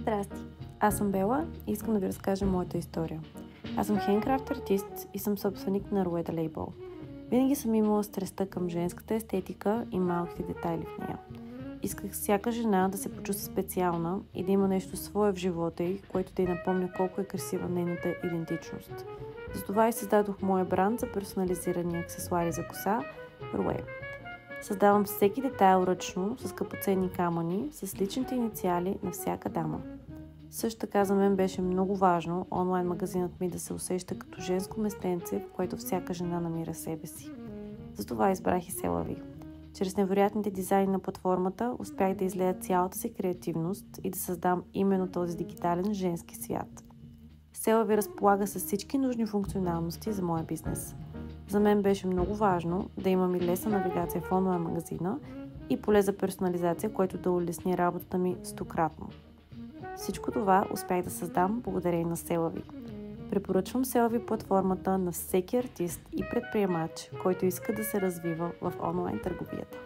Здрасти! Аз съм Бела и искам да ви разкажа моята история. Аз съм хендкрафт артист и съм собственик на Rueda Label. Винаги съм имала страстта към женската естетика и малките детайли в нея. Исках всяка жена да се почувства специална и да има нещо свое в живота й, което да й напомня колко е красива нейната идентичност. Затова и създадох моя бранд за персонализирани аксесуари за коса Rue. Създавам всеки детайл ръчно с скъпоценни камъни, с личните инициали на всяка дама. Също така за мен беше много важно онлайн магазинът ми да се усеща като женско местенце, в което всяка жена намира себе си. Затова избрах и Селави. Чрез невероятните дизайни на платформата успях да излея цялата си креативност и да създам именно този дигитален женски свят. Селави разполага с всички нужни функционалности за моя бизнес. За мен беше много важно да имам и лесна навигация в онлайн магазина и поле за персонализация, което да улесни работата ми стократно. Всичко това успях да създам благодарение на Селави. Препоръчвам Селави платформата на всеки артист и предприемач, който иска да се развива в онлайн търговията.